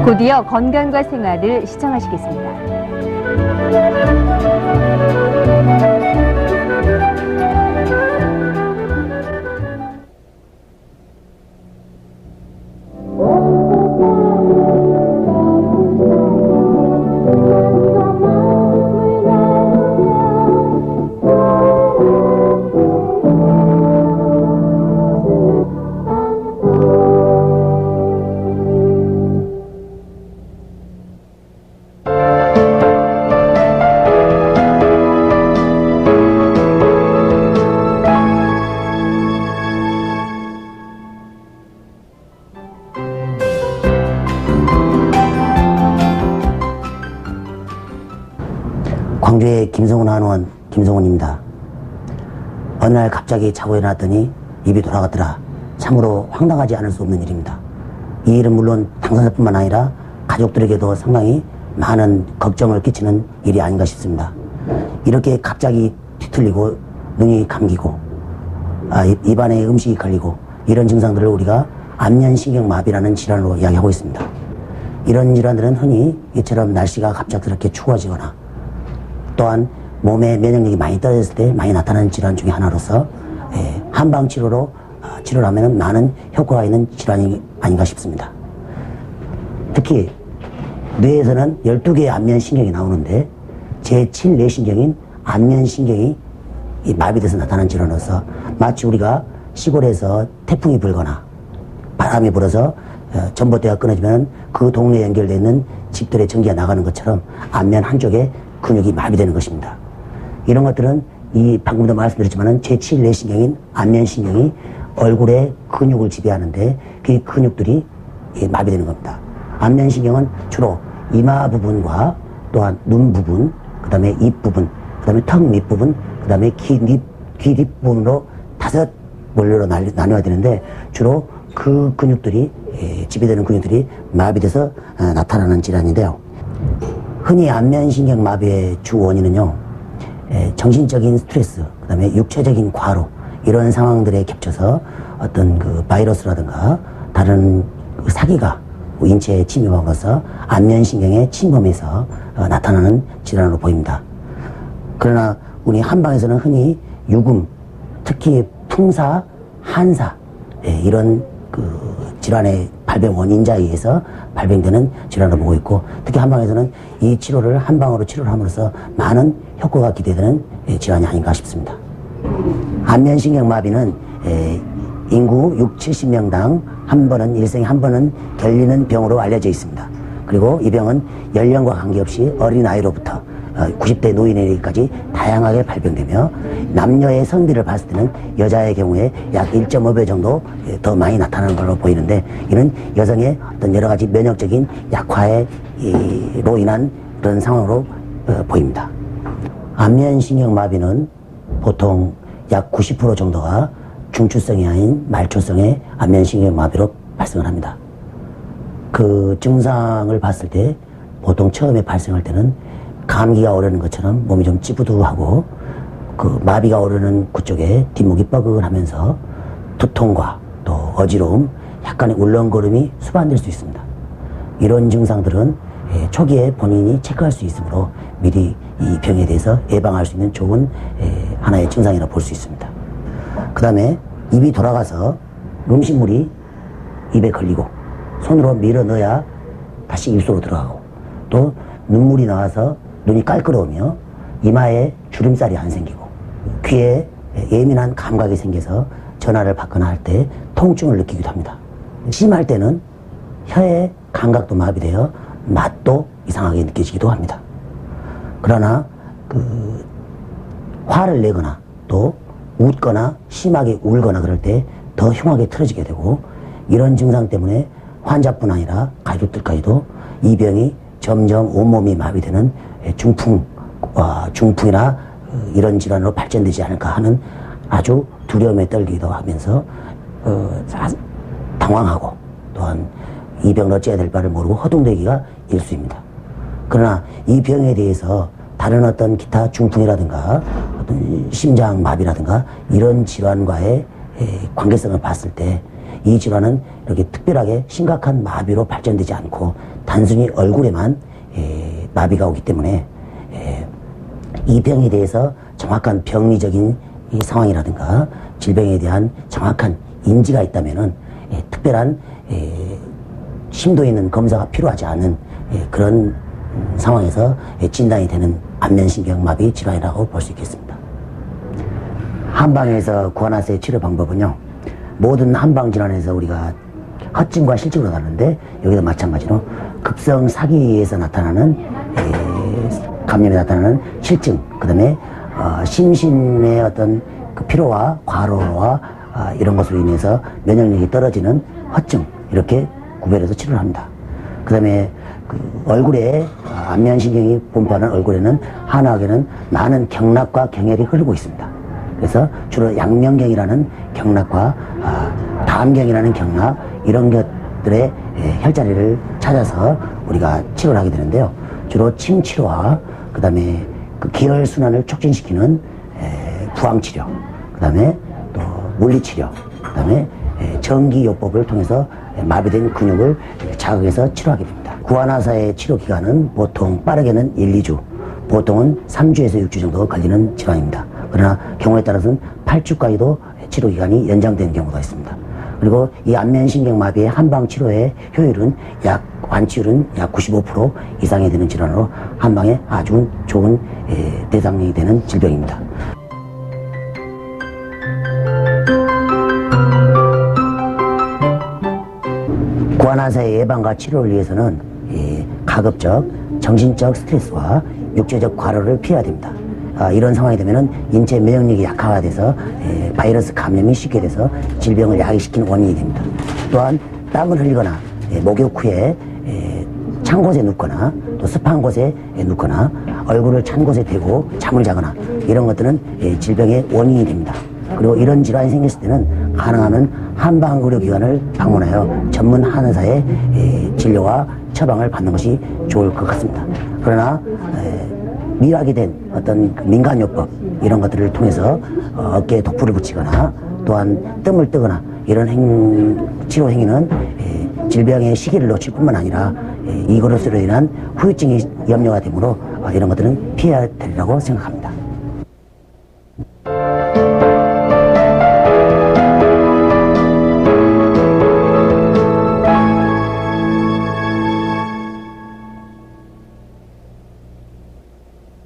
곧이어 건강과 생활을 시청하시겠습니다. 광주의 김성훈 한의원 김성훈입니다. 어느 날 갑자기 자고 일어났더니 입이 돌아갔더라. 참으로 황당하지 않을 수 없는 일입니다. 이 일은 물론 당사자뿐만 아니라 가족들에게도 상당히 많은 걱정을 끼치는 일이 아닌가 싶습니다. 이렇게 갑자기 뒤틀리고 눈이 감기고 입안에 음식이 걸리고 이런 증상들을 우리가 안면신경마비라는 질환으로 이야기하고 있습니다. 이런 질환들은 흔히 이처럼 날씨가 갑작스럽게 추워지거나 또한 몸의 면역력이 많이 떨어졌을 때 많이 나타나는 질환 중에 하나로서 한방 치료로 치료를 하면 많은 효과가 있는 질환이 아닌가 싶습니다. 특히 뇌에서는 12개의 안면신경이 나오는데 제7뇌신경인 안면신경이 마비돼서 나타나는 질환으로서 마치 우리가 시골에서 태풍이 불거나 바람이 불어서 전봇대가 끊어지면 그 동네에 연결되어 있는 집들의 전기가 나가는 것처럼 안면 한쪽에 근육이 마비되는 것입니다. 이런 것들은 방금도 말씀드렸지만 제7뇌신경인 안면신경이 얼굴의 근육을 지배하는데 그 근육들이 마비되는 겁니다. 안면신경은 주로 이마 부분과 또한 눈 부분, 그 다음에 입 부분, 그 다음에 턱 밑부분, 그 다음에 귀 뒷부분으로 5 원료로 나뉘어야 되는데 주로 그 근육들이 지배되는 근육들이 마비돼서 나타나는 질환인데요. 흔히 안면신경 마비의 주 원인은요, 정신적인 스트레스, 그 다음에 육체적인 과로, 이런 상황들에 겹쳐서 어떤 그 바이러스라든가 다른 그 사기가 인체에 침입함으로써 안면신경에 침범해서 나타나는 질환으로 보입니다. 그러나 우리 한방에서는 흔히 유금, 특히 풍사, 한사, 이런 그 질환의 발병 원인자에 의해서 발병되는 질환으로 보고 있고, 특히 한방에서는 이 치료를 한방으로 치료를 함으로써 많은 효과가 기대되는 질환이 아닌가 싶습니다. 안면신경마비는 인구 6, 70명당 일생에 한 번은 걸리는 병으로 알려져 있습니다. 그리고 이 병은 연령과 관계없이 어린아이로부터 90대 노인에게까지 다양하게 발병되며 남녀의 성비를 봤을 때는 여자의 경우에 약 1.5배 정도 더 많이 나타나는 걸로 보이는데, 이는 여성의 어떤 여러 가지 면역적인 약화로 인한 그런 상황으로 보입니다. 안면신경마비는 보통 약 90% 정도가 중추성이 아닌 말초성의 안면신경마비로 발생을 합니다. 그 증상을 봤을 때 보통 처음에 발생할 때는 감기가 오르는 것처럼 몸이 좀 찌부두하고 그 마비가 오르는 그쪽에 뒷목이 뻐근하면서 두통과 또 어지러움, 약간의 울렁거림이 수반될 수 있습니다. 이런 증상들은 초기에 본인이 체크할 수 있으므로 미리 이 병에 대해서 예방할 수 있는 좋은 하나의 증상이라고 볼 수 있습니다. 그 다음에 입이 돌아가서 음식물이 입에 걸리고 손으로 밀어 넣어야 다시 입속으로 들어가고, 또 눈물이 나와서 눈이 깔끄러우며 이마에 주름살이 안 생기고 귀에 예민한 감각이 생겨서 전화를 받거나 할 때 통증을 느끼기도 합니다. 심할 때는 혀의 감각도 마비되어 맛도 이상하게 느껴지기도 합니다. 그러나 화를 내거나 또 웃거나 심하게 울거나 그럴 때 더 흉하게 틀어지게 되고, 이런 증상 때문에 환자뿐 아니라 가족들까지도 이 병이 점점 온몸이 마비되는 중풍이나 이런 질환으로 발전되지 않을까 하는 아주 두려움에 떨기도 하면서 당황하고 또한 이 병을 어찌해야 될 바를 모르고 허둥대기가 일수입니다. 그러나 이 병에 대해서 다른 어떤 기타 중풍이라든가 어떤 심장마비라든가 이런 질환과의 관계성을 봤을 때 이 질환은 이렇게 특별하게 심각한 마비로 발전되지 않고 단순히 얼굴에만 마비가 오기 때문에 이 병에 대해서 정확한 병리적인 이 상황이라든가 질병에 대한 정확한 인지가 있다면은 특별한 심도 있는 검사가 필요하지 않은 그런 상황에서 진단이 되는 안면신경마비 질환이라고 볼 수 있겠습니다. 한방에서 구안화사의 치료 방법은요, 모든 한방 질환에서 우리가 허증과 실증으로 나누는데 여기도 마찬가지로 급성 사기에서 나타나는 감염에 나타나는 실증, 그 다음에 심신의 어떤 그 피로와 과로와 이런 것으로 인해서 면역력이 떨어지는 허증, 이렇게 구별해서 치료를 합니다. 그 다음에 그 얼굴에 안면신경이 분포하는 얼굴에는 한화학에는 많은 경락과 경혈이 흐르고 있습니다. 그래서 주로 양명경이라는 경락과 다음경이라는 경락, 이런 것들의 혈자리를 찾아서 우리가 치료를 하게 되는데요. 주로 침 치료와 그 다음에 그 기혈순환을 촉진시키는 부항치료, 그 다음에 또 물리치료, 그 다음에 전기요법을 통해서 마비된 근육을 자극해서 치료하게 됩니다. 구안화사의 치료 기간은 보통 빠르게는 1, 2주, 보통은 3주에서 6주 정도 걸리는 질환입니다. 그러나 경우에 따라서는 8주까지도 치료 기간이 연장되는 경우가 있습니다. 그리고 이 안면신경마비의 한방 치료의 효율은 완치율은 약 95% 이상이 되는 질환으로 한방에 아주 좋은 대상이 되는 질병입니다. 구안화사의 예방과 치료를 위해서는 가급적 정신적 스트레스와 육체적 과로를 피해야 됩니다. 이런 상황이 되면은 인체 면역력이 약화가 돼서 바이러스 감염이 쉽게 돼서 질병을 야기시키는 원인이 됩니다. 또한 땀을 흘리거나 목욕 후에 찬 곳에 눕거나 또 습한 곳에 눕거나 얼굴을 찬 곳에 대고 잠을 자거나 이런 것들은 질병의 원인이 됩니다. 그리고 이런 질환이 생겼을 때는 가능하면 한방 의료기관을 방문하여 전문 한의사의 진료와 처방을 받는 것이 좋을 것 같습니다. 그러나 미락이 된 어떤 민간요법 이런 것들을 통해서 어깨에 독풀을 붙이거나 또한 뜸을 뜨거나 이런 치료 행위는 질병의 시기를 놓칠 뿐만 아니라 이것으로 인한 후유증이 염려가 되므로 이런 것들은 피해야 되리라고 생각합니다.